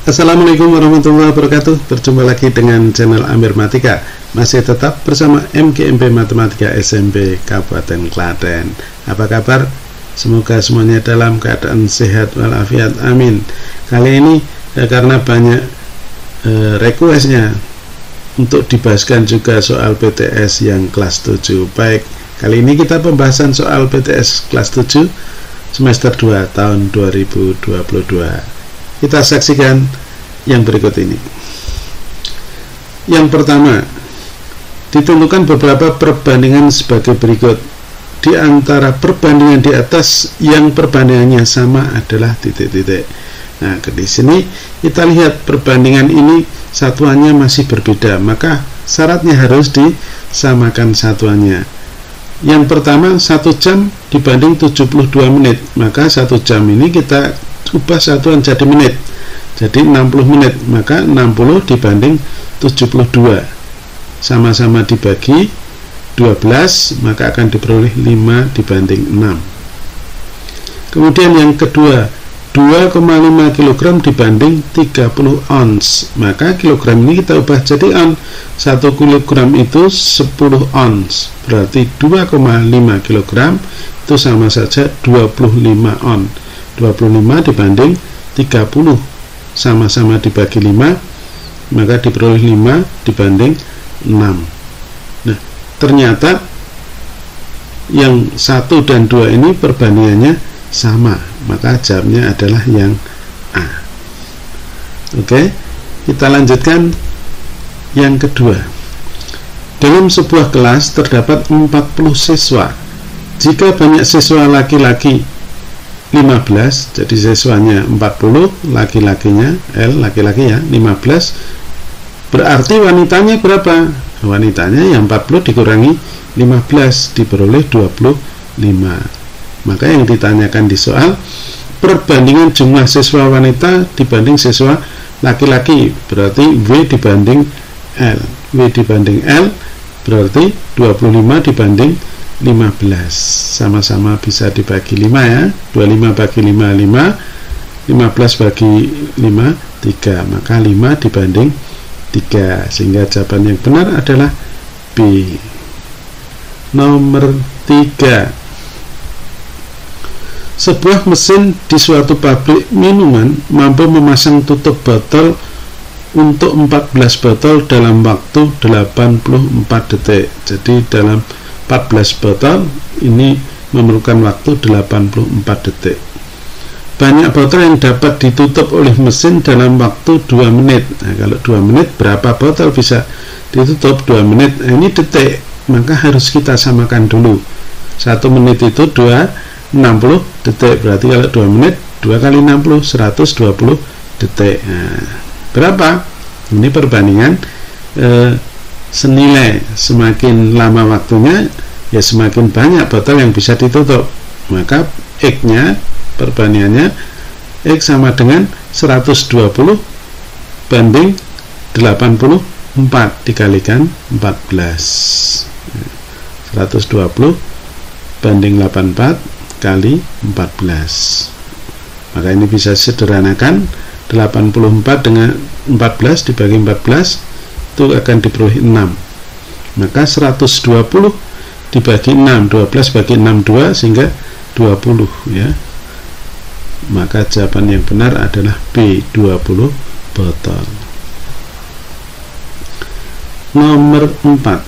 Assalamualaikum warahmatullahi wabarakatuh. Berjumpa lagi dengan channel Amir Matika. Masih tetap bersama MGMP Matematika SMP Kabupaten Klaten. Apa kabar? Semoga semuanya dalam keadaan sehat walafiat, amin. Kali ini karena banyak requestnya untuk dibahaskan juga soal PTS yang kelas 7. Baik, kali ini kita pembahasan soal PTS kelas 7 semester 2 tahun 2022. Kita saksikan yang berikut ini. Yang pertama, ditentukan beberapa perbandingan sebagai berikut. Di antara perbandingan di atas yang perbandingannya sama adalah titik-titik. Nah, di sini kita lihat perbandingan ini satuannya masih berbeda, maka syaratnya harus disamakan satuannya. Yang pertama, 1 jam dibanding 72 menit, maka 1 jam ini kita ubah satuan jadi menit, jadi 60 menit, maka 60 dibanding 72 sama-sama dibagi 12, maka akan diperoleh 5 dibanding 6. Kemudian yang kedua, 2,5 kg dibanding 30 ons, maka kilogram ini kita ubah jadi on. 1 kg itu 10 ons, berarti 2,5 kg itu sama saja 25 on. 25 dibanding 30 sama-sama dibagi 5, maka diperoleh 5 dibanding 6. Nah, ternyata yang 1 dan 2 ini perbandingannya sama, maka jawabnya adalah yang A. Oke, kita lanjutkan yang kedua. Dalam sebuah kelas terdapat 40 siswa. Jika banyak siswa laki-laki 15, jadi siswanya 40, laki-lakinya L, laki-laki ya 15, berarti wanitanya berapa? Wanitanya yang 40 dikurangi 15 diperoleh 25. Maka yang ditanyakan di soal, perbandingan jumlah siswa wanita dibanding siswa laki-laki, berarti W dibanding L. W dibanding L berarti 25 dibanding 15, sama-sama bisa dibagi 5 ya. 25 bagi 5, 5, 15 bagi 5, 3, maka 5 dibanding 3, sehingga jawaban yang benar adalah B. Nomor 3. Sebuah mesin di suatu pabrik minuman mampu memasang tutup botol untuk 14 botol dalam waktu 84 detik. Jadi dalam 14 botol ini memerlukan waktu 84 detik. Banyak botol yang dapat ditutup oleh mesin dalam waktu 2 menit. Nah, kalau 2 menit berapa botol bisa ditutup? 2 menit. Nah, ini detik, maka harus kita samakan dulu. 1 menit itu 60 detik. Berarti kalau 2 menit 2 kali 60 120 detik. Nah, berapa? Ini perbandingan senilai, semakin lama waktunya ya semakin banyak botol yang bisa ditutup, maka X-nya, perbandingannya X sama dengan 120 banding 84 dikalikan 14, 120 banding 84 kali 14, maka ini bisa sederhanakan. 84 dengan 14 dibagi 14 itu akan diperoleh 6, maka 120 dibagi 6, 12 bagi 6 2, sehingga 20 ya. Maka jawaban yang benar adalah B, 20 botol. Nomor 4.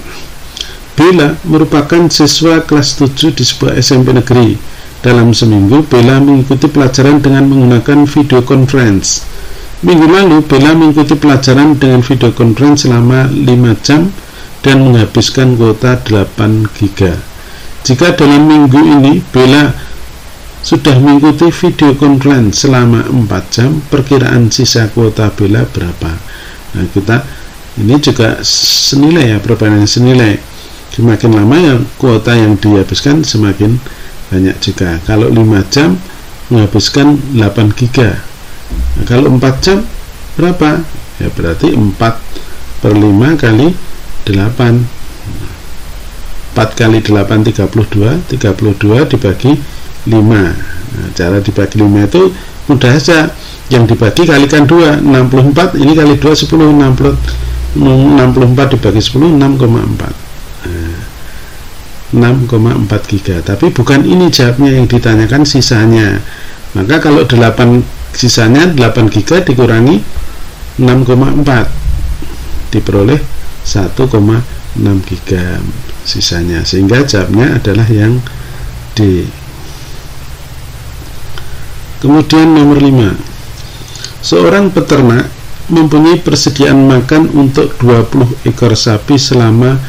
Bella merupakan siswa kelas 7 di sebuah SMP negeri. Dalam seminggu Bella mengikuti pelajaran dengan menggunakan video conference. Minggu lalu Bella mengikuti pelajaran dengan video conference selama 5 jam dan menghabiskan kuota 8 GB. Jika dalam minggu ini Bella sudah mengikuti video conference selama 4 jam, perkiraan sisa kuota Bella berapa? Nah, kita ini juga senilai ya, perbandingan senilai. Semakin lama ya kuota yang dihabiskan semakin banyak juga. Kalau 5 jam menghabiskan 8 GB. Nah, kalau 4 jam berapa? Ya berarti 4/5 kali 8. 4 kali 8 32, 32 dibagi 5. Nah, cara dibagi 5 itu mudah saja. yang dibagi kalikan 2, 64, ini kali 2 10, 64 dibagi 10 6,4. 6,4 giga. Tapi bukan ini jawabnya yang ditanyakan, sisanya. Maka kalau 8 sisanya 8 giga dikurangi 6,4 diperoleh 1,6 giga sisanya, sehingga jawabnya adalah yang D. Kemudian nomor 5, seorang peternak mempunyai persediaan makan untuk 20 ekor sapi selama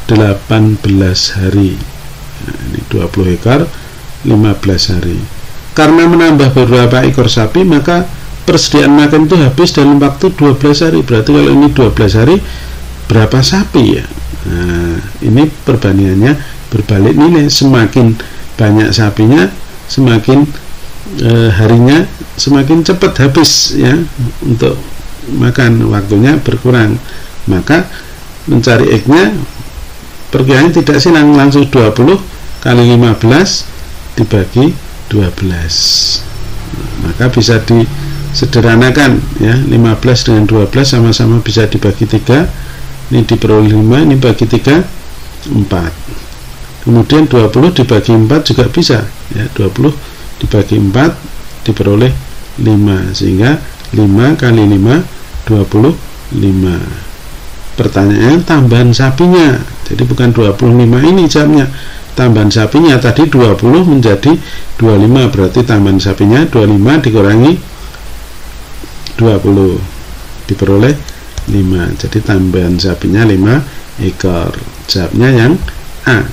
18 hari. Nah, ini 20 ekor 15 hari. Karena menambah beberapa ekor sapi, maka persediaan makan itu habis dalam waktu 12 hari. Berarti kalau ini 12 hari, berapa sapi ya? Nah, ini perbandingannya berbalik nilai. Semakin banyak sapinya, semakin harinya semakin cepat habis ya untuk makan, waktunya berkurang. Maka mencari X-nya perkiraan tidak silang, langsung 20 kali 15 dibagi 12. Maka bisa disederhanakan ya, 15 dengan 12 sama-sama bisa dibagi 3. Ini diperoleh 5, ini bagi 3 4. Kemudian 20 dibagi 4 juga bisa ya, 20 dibagi 4 diperoleh 5, sehingga 5 kali 5 25. Pertanyaannya tambahan sapinya, jadi bukan 25 ini jamnya, tambahan sapinya tadi 20 menjadi 25, berarti tambahan sapinya 25 dikurangi 20 diperoleh 5, jadi tambahan sapinya 5 ekor. Jawabnya yang A.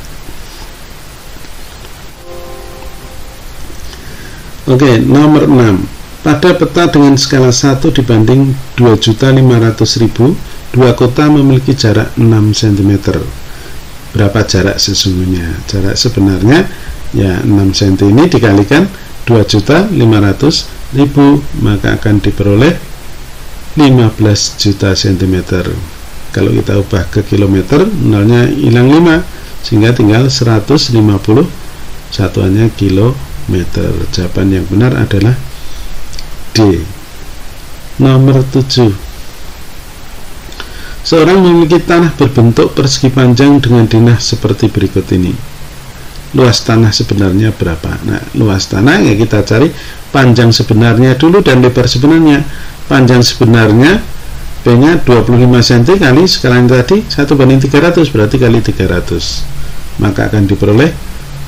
Oke, nomor 6. Pada peta dengan skala 1 dibanding 2.500.000, dua kota memiliki jarak 6 cm. Berapa jarak sesungguhnya? Jarak sebenarnya ya 6 cm ini dikalikan 2.500.000, maka akan diperoleh 15 juta cm. Kalau kita ubah ke kilometer, nolnya hilang 5, sehingga tinggal 150, satuannya kilometer. Jawaban yang benar adalah D. Nomor 7. Seorang memiliki tanah berbentuk persegi panjang dengan dinah seperti berikut ini. Luas tanah sebenarnya berapa? Nah, luas tanah ya kita cari panjang sebenarnya dulu dan lebar sebenarnya. Panjang sebenarnya B-nya 25 cm kali skala tadi 1/300, berarti kali 300. Maka akan diperoleh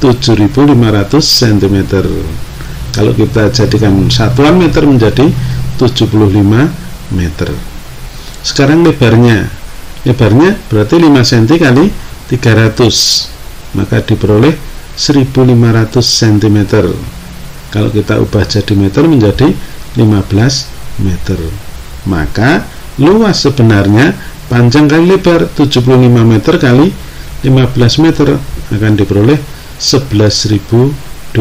7.500 cm. Kalau kita jadikan satuan meter menjadi 75 meter. Sekarang lebarnya berarti 5 cm kali 300, maka diperoleh 1.500 cm. Kalau kita ubah jadi meter menjadi 15 meter. Maka luas sebenarnya panjang kali lebar 75 meter kali 15 meter akan diperoleh 11.250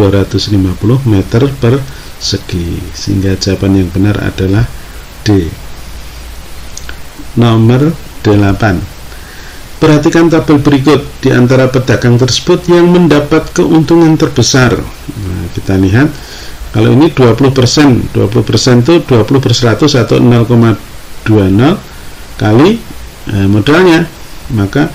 meter persegi, sehingga jawaban yang benar adalah D. Nomor 8. Perhatikan tabel berikut. Di antara pedagang tersebut yang mendapat keuntungan terbesar. Nah, kita lihat kalau ini 20%, 20% itu 20/100 atau 0,20 kali modalnya, maka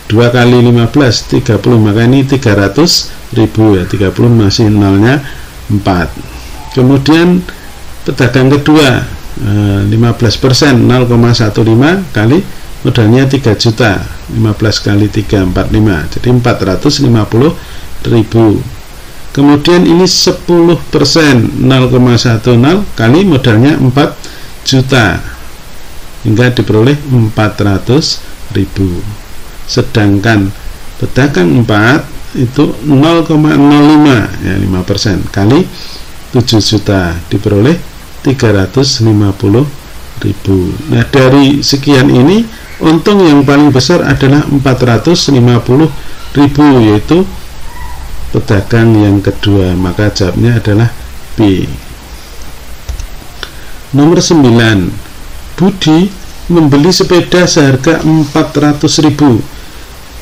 2 kali 15 30, maka ini 300.000 ya, 30 masih nolnya 4. Kemudian pedagang kedua 15%, 0,15 kali modalnya 3 juta, 15 kali 3 45, jadi 450.000. Kemudian ini 10%, 0,10 kali modalnya 4 juta, hingga diperoleh 400.000. Sedangkan pedagang 4 itu 0,05 ya, 5% kali 7 juta diperoleh 350.000. Nah, dari sekian ini untung yang paling besar adalah 450.000, yaitu pedagang yang kedua, maka jawabnya adalah B. Nomor 9. Budi membeli sepeda seharga 400.000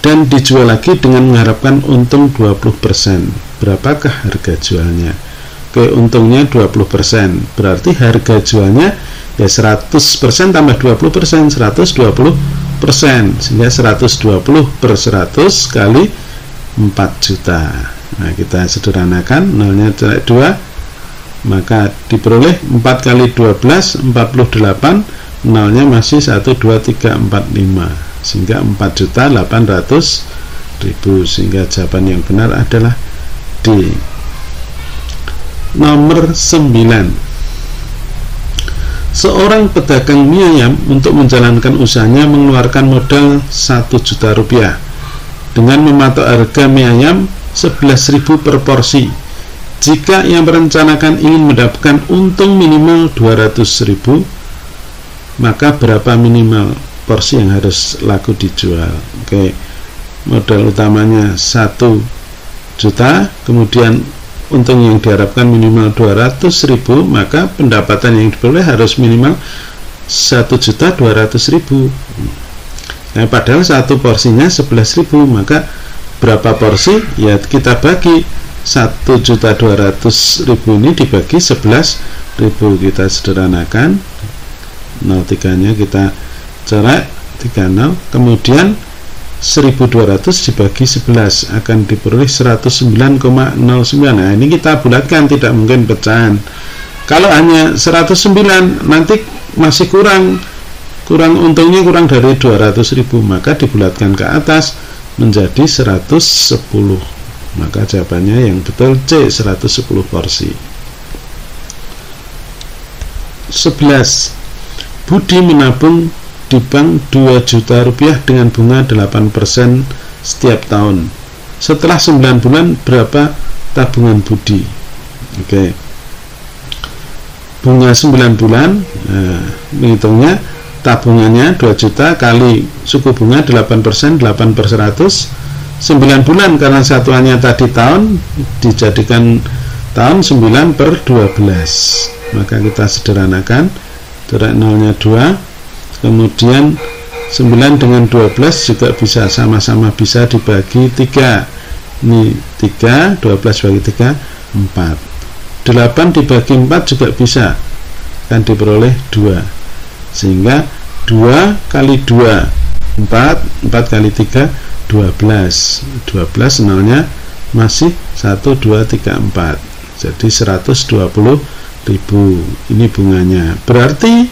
dan dijual lagi dengan mengharapkan untung 20%. Berapakah harga jualnya? Oke, untungnya 20%, berarti harga jualnya ya 100% tambah 20%, 120%, sehingga 120 per 100 kali 4 juta. Nah, kita sederhanakan, nolnya colek 2, maka diperoleh 4 kali 12, 48, nolnya masih 1, 2, 3, 4, 5, sehingga 4.800.000, sehingga jawaban yang benar adalah D. Nomor 9. Seorang pedagang mie ayam untuk menjalankan usahanya mengeluarkan modal 1 juta rupiah dengan mematok harga mie ayam 11.000 per porsi. Jika ia merencanakan ingin mendapatkan untung minimal 200.000, maka berapa minimal porsi yang harus laku dijual? Oke, modal utamanya 1 juta, kemudian untung yang diharapkan minimal 200.000, maka pendapatan yang diperoleh harus minimal 1.200.000. Nah, padahal satu porsinya 11.000, maka berapa porsi? Ya, kita bagi 1.200.000 ini dibagi 11.000, kita sederhanakan, 03-nya kita coret 30, kemudian 1.200 dibagi 11 akan diperoleh 109,09. Nah, ini kita bulatkan, tidak mungkin pecahan. Kalau hanya 109 nanti masih kurang untungnya kurang dari 200.000, maka dibulatkan ke atas menjadi 110. Maka jawabannya yang betul C, 110 porsi. 11. Budi menabung di bank 2 juta rupiah dengan bunga 8% setiap tahun. Setelah 9 bulan berapa tabungan Budi? Oke, bunga 9 bulan, menghitungnya tabungannya 2 juta kali suku bunga 8%, 8 per 100, 9 bulan, karena satuannya tadi tahun, dijadikan tahun 9 per 12. Maka kita sederhanakan, coret nolnya 2, kemudian 9 dengan 12 juga bisa sama-sama bisa dibagi 3. Ini 3, 12 bagi 3, 4. 8 dibagi 4 juga bisa, kan diperoleh 2. Sehingga 2 kali 2, 4, 4 kali 3, 12. 12 nolnya masih 1, 2, 3, 4. Jadi 120.000. Ini bunganya. Berarti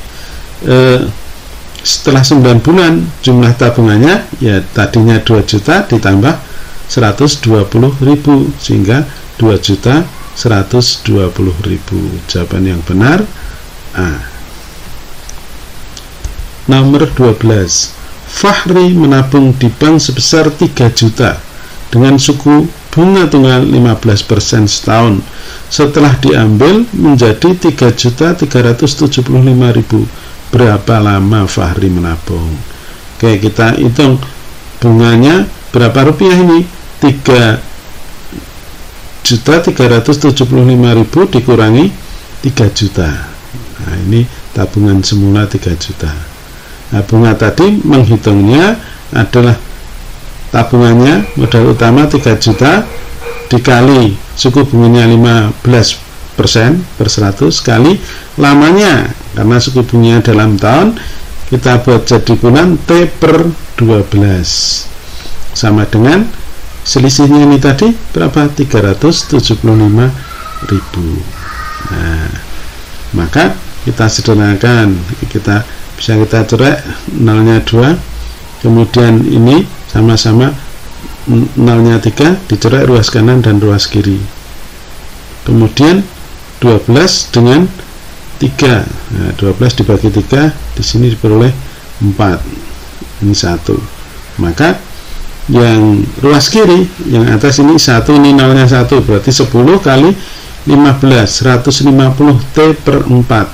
setelah 9 bulan jumlah tabungannya ya tadinya 2 juta ditambah 120.000, sehingga 2.120.000. Jawaban yang benar A. Nomor 12. Fahri menabung di bank sebesar 3 juta dengan suku bunga tunggal 15% setahun. Setelah diambil menjadi 3.375.000. Berapa lama Fahri menabung? Oke, kita hitung bunganya berapa rupiah ini? 3.375.000 dikurangi 3 juta. Nah, ini tabungan semula 3 juta. Nah, bunga tadi menghitungnya adalah tabungannya modal utama 3 juta dikali suku bunganya 15% per 100 kali lamanya, karena suku bunganya dalam tahun, kita buat jadi bulan T per 12 sama dengan selisihnya ini tadi berapa? 375.000. Nah, maka kita sederhanakan, kita coret nolnya 2, kemudian ini sama-sama nolnya 3, dicoret ruas kanan dan ruas kiri, kemudian 12 dengan 3. Nah, 12 dibagi 3, di sini diperoleh 4. Ini 1. Maka yang ruas kiri, yang atas ini 1, ini nolnya 1, berarti 10 kali 15, 150 T per 4.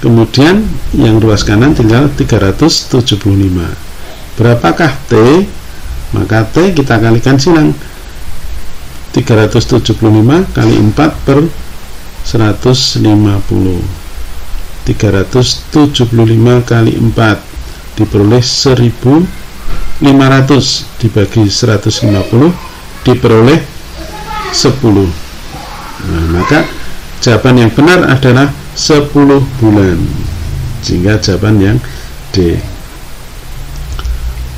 Kemudian yang ruas kanan tinggal 375. Berapakah T? Maka T kita kalikan silang, 375 kali 4 per 150. 375 kali 4 diperoleh 1.500 dibagi 150 diperoleh 10. Maka jawaban yang benar adalah 10 bulan, sehingga jawaban yang D.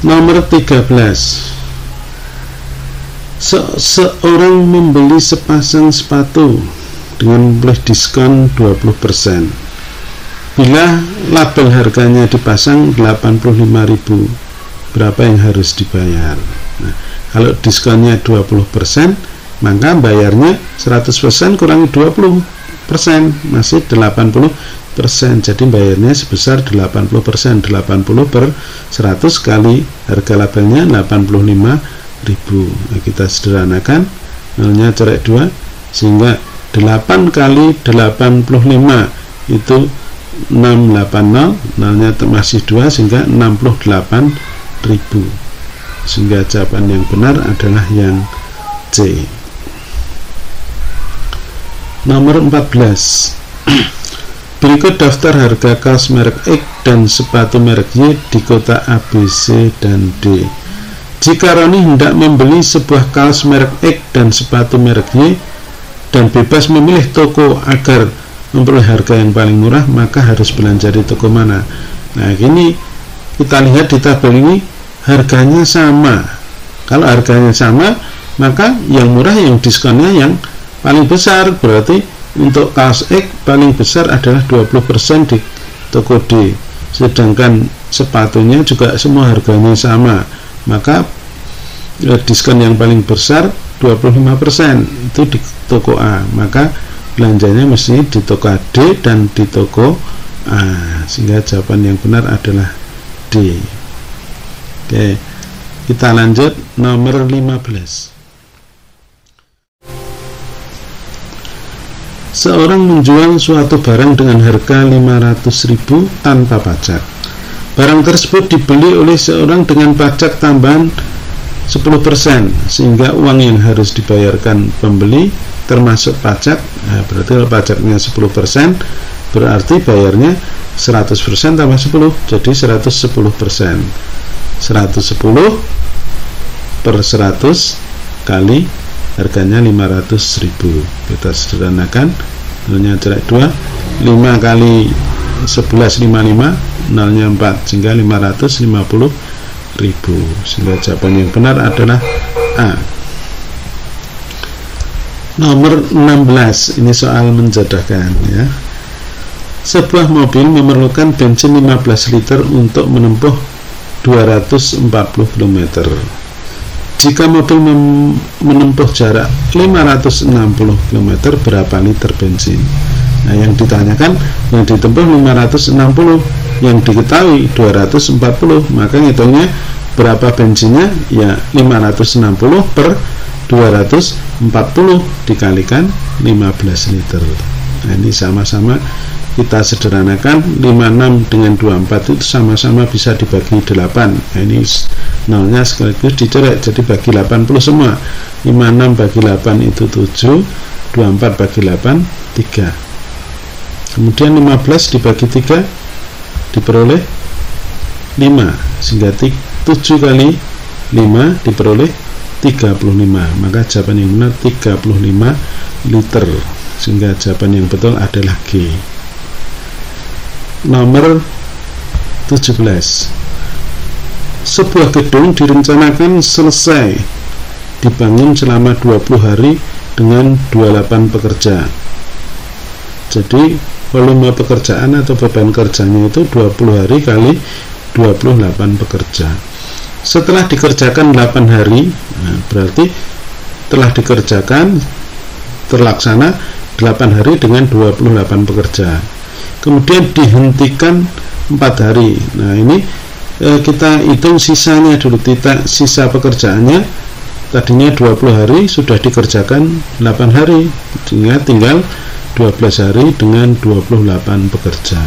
Nomor 13. Seorang membeli sepasang sepatu dengan boleh diskon 20%. Bila label harganya dipasang 85.000, berapa yang harus dibayar? Nah, kalau diskonnya 20%, maka bayarnya 100% kurangi 20%, masih 80%. Jadi bayarnya sebesar 80%. 80 per 100 kali harga labelnya 85.000. Nah, kita sederhanakan, nolnya coret 2, sehingga 8 kali 85 itu 680, nolnya masih 2, sehingga 68.000. Sehingga jawaban yang benar adalah yang C. Nomor 14. Berikut daftar harga kaos merek X dan sepatu merek Y di kota A, B, C, dan D. Jika Roni hendak membeli sebuah kaos merek X dan sepatu merek Y dan bebas memilih toko agar memperoleh harga yang paling murah, maka harus belanja di toko mana? Nah, ini kita lihat di tabel ini harganya sama. Kalau harganya sama, maka yang murah, yang diskonnya yang paling besar. Berarti untuk kaos X paling besar adalah 20% di toko D, sedangkan sepatunya juga semua harganya sama, maka diskon yang paling besar 25% itu di toko A, maka belanjanya mesti di toko D dan di toko A, sehingga jawaban yang benar adalah D. Oke, kita lanjut nomor 15. Seorang menjual suatu barang dengan harga 500.000 tanpa pajak. Barang tersebut dibeli oleh seorang dengan pajak tambahan 10%, sehingga uang yang harus dibayarkan pembeli termasuk pajak. Nah, berarti kalau pajaknya 10%, berarti bayarnya 100% tambah 10, jadi 110%. 110 per 100 kali harganya 500.000. Kita sederhanakan, nolnya coret 2, 5 kali 11 55, nolnya 4, sehingga 550.000. Sehingga jawaban yang benar adalah A. Nomor 16, ini soal menjadahkan ya. Sebuah mobil memerlukan bensin 15 liter untuk menempuh 240 km. Jika mobil menempuh jarak 560 km, berapa liter bensin? Nah, yang ditanyakan yang ditempuh 560, yang diketahui 240, maka ngitungnya berapa bensinnya? Ya 560 per 240 dikalikan 15 liter. Nah, ini sama-sama kita sederhanakan, 56 dengan 24 itu sama-sama bisa dibagi 8. Nah, ini nolnya sekaligus dicoret, jadi bagi 80 semua. 56 bagi 8 itu 7, 24 bagi 8 3. Kemudian 15 dibagi 3 diperoleh 5, sehingga 7 kali 5 diperoleh 35. Maka jawaban yang benar 35 liter, sehingga jawaban yang betul adalah G. Nomor 17. Sebuah gedung direncanakan selesai dibangun selama 20 hari dengan 28 pekerja. Jadi volume pekerjaan atau beban kerjanya itu 20 hari kali 28 pekerja. Setelah dikerjakan 8 hari, nah berarti telah dikerjakan terlaksana 8 hari dengan 28 pekerja. Kemudian dihentikan 4 hari. Nah, ini kita hitung sisanya dulu. Sisa pekerjaannya tadinya 20 hari, sudah dikerjakan 8 hari, sehingga tinggal 12 hari dengan 28 pekerja.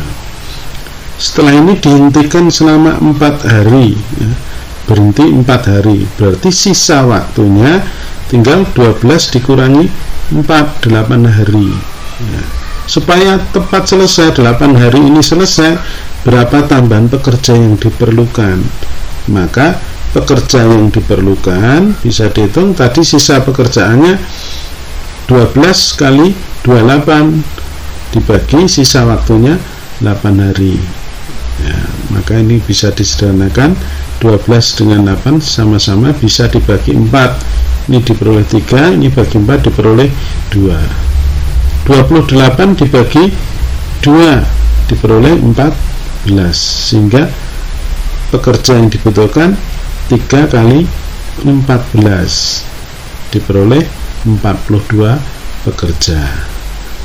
Setelah ini dihentikan selama 4 hari ya. Berhenti 4 hari, berarti sisa waktunya tinggal 12 dikurangi 4, 8 hari ya. Supaya tepat selesai 8 hari ini selesai, berapa tambahan pekerja yang diperlukan? Maka pekerja yang diperlukan bisa dihitung, tadi sisa pekerjaannya 12 kali 28 dibagi sisa waktunya 8 hari ya, maka ini bisa disederhanakan. 12 dengan 8 sama-sama bisa dibagi 4, ini diperoleh 3, ini bagi 4 diperoleh 2. 28 dibagi 2 diperoleh 14, sehingga pekerja yang dibutuhkan 3 kali 14 diperoleh 42 pekerja.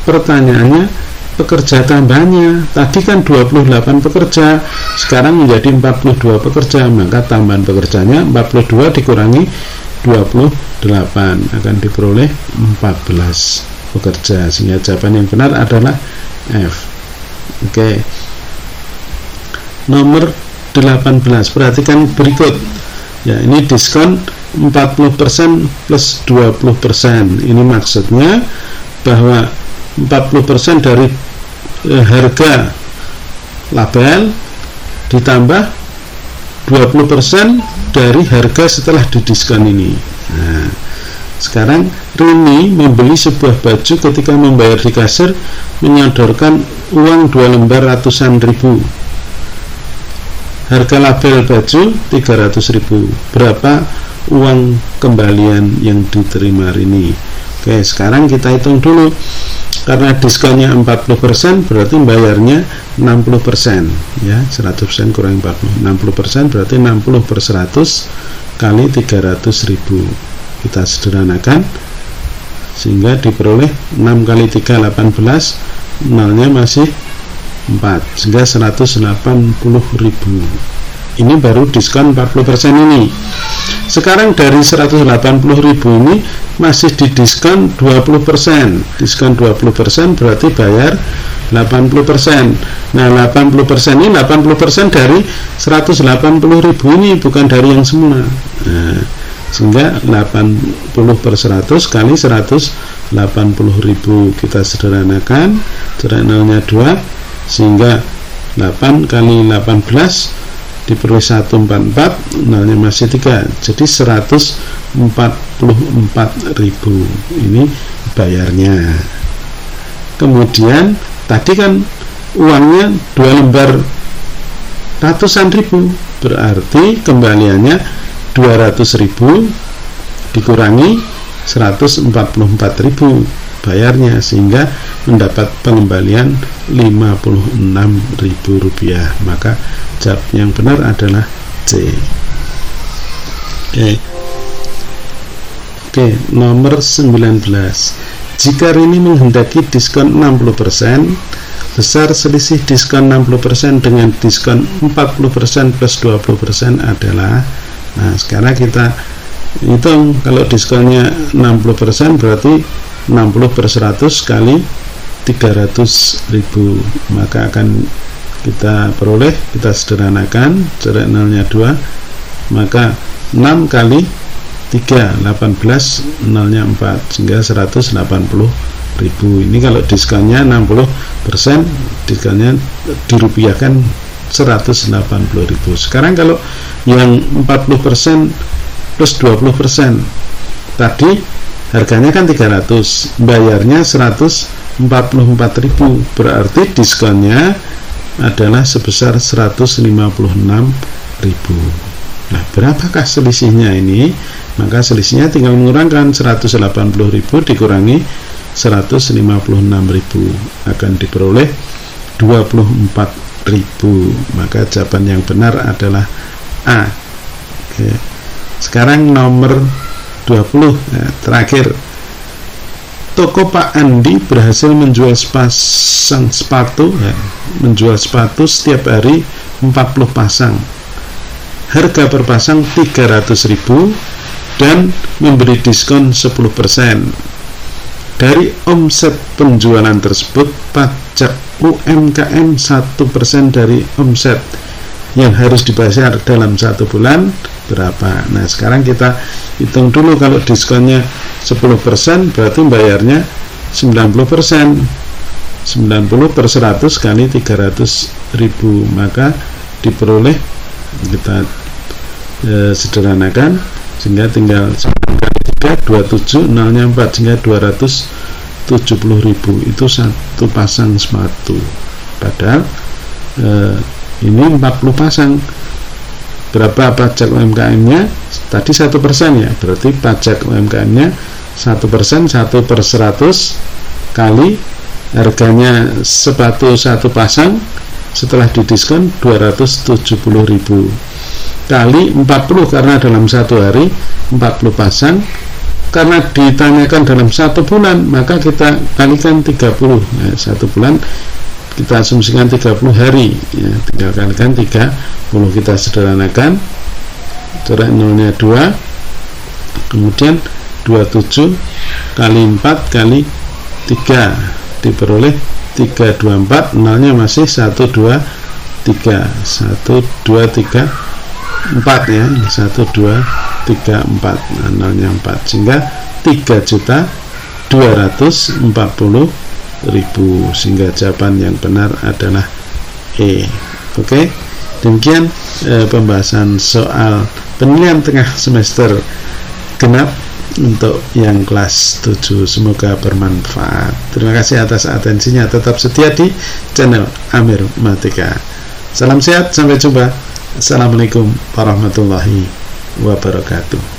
Pertanyaannya, pekerja tambahnya tadi kan 28 pekerja, sekarang menjadi 42 pekerja, maka tambahan pekerjanya 42 dikurangi 28 akan diperoleh 14 pekerja, sehingga jawaban yang benar adalah F. Oke. Nomor 18, perhatikan berikut ya, ini diskon 40% plus 20%. Ini maksudnya bahwa 40% dari harga label ditambah 20% dari harga setelah didiskon ini. Nah, sekarang Rini membeli sebuah baju, ketika membayar di kasir menyodorkan uang 2 lembar ratusan ribu. Harga label baju 300.000. Berapa uang kembalian yang diterima Rini? Oke, sekarang kita hitung dulu. Karena diskonnya 40%, berarti bayarnya 60% ya, 100% kurang 40, 60% berarti 60 per 100 kali 300.000. Kita sederhanakan sehingga diperoleh 6 kali 3 18, nolnya masih 4, sehingga 180.000. Ini baru diskon 40% ini. Sekarang dari 180.000 ini masih didiskon 20%. Diskon 20% berarti bayar 80%. Nah, 80% ini 80% dari 180.000 ini, bukan dari yang semua. Nah, sehingga 80 per 100 kali 180.000. Kita sederhanakan, jarak nolnya 2, sehingga 8 kali 18 diperoleh 144, nolnya masih 3, jadi 144.000 ini bayarnya. Kemudian tadi kan uangnya 2 lembar ratusan ribu, berarti kembaliannya 200.000 dikurangi 144.000 bayarnya, sehingga mendapat pengembalian Rp56.000. Maka jawab yang benar adalah C. Oke, nomor 19. Jika Rini menghendaki diskon 60%, besar selisih diskon 60% dengan diskon 40% plus 20% adalah, nah sekarang kita hitung, kalau diskonnya 60% berarti 60 per 100 kali 300.000, maka akan kita peroleh, kita sederhanakan, jarak nolnya 2, maka 6 kali 3 18, nolnya 4, sehingga 180.000. Ini kalau diskonnya 60%, diskonnya dirupiahkan 180.000. Sekarang kalau yang 40% plus 20%, tadi harganya kan 300, bayarnya 144.000, berarti diskonnya adalah sebesar 156.000. Nah, berapakah selisihnya ini? Maka selisihnya tinggal mengurangkan 180.000 dikurangi 156.000, akan diperoleh 24.000. Maka jawaban yang benar adalah A. Oke. Sekarang nomor 20 ya, terakhir. Toko Pak Andi berhasil menjual sepasang sepatu ya, menjual sepatu setiap hari 40 pasang. Harga per pasang 300.000 dan memberi diskon 10%. Dari omset penjualan tersebut, pajak UMKM 1% dari omset yang harus dibayar dalam 1 bulan berapa? Nah, sekarang kita hitung dulu. Kalau diskonnya 10%, berarti bayarnya 90%. 90 per 100 kali 300.000, maka diperoleh, kita sederhanakan, sehingga tinggal 9 kali 27, nolnya 4 sehingga 270.000 itu satu pasang sepatu. Padahal ini 40 pasang. Berapa pajak UMKM-nya? Tadi 1% ya, berarti pajak UMKM-nya 1%, 1/100 kali harganya sepatu satu pasang setelah didiskon 270.000 kali 40, karena dalam satu hari 40 pasang, karena ditanyakan dalam satu bulan maka kita kalikan 30. Nah, satu bulan kita asumsikan 30 hari ya, tinggal kalikan 30, kita sederhanakan, corak nolnya 2, kemudian 27 kali 4 kali 3 diperoleh 324, nolnya masih 1, 2, 3 1, 2, 3, 4 ya, 1, 2, 3, 4, nah, nolnya 4 sehingga 3.240.000, sehingga jawaban yang benar adalah E. Oke, demikian pembahasan soal penilaian tengah semester genap untuk yang kelas 7. Semoga bermanfaat. Terima kasih atas atensinya. Tetap setia di channel Amir Matika. Salam sehat, sampai jumpa. Assalamualaikum warahmatullahi wabarakatuh.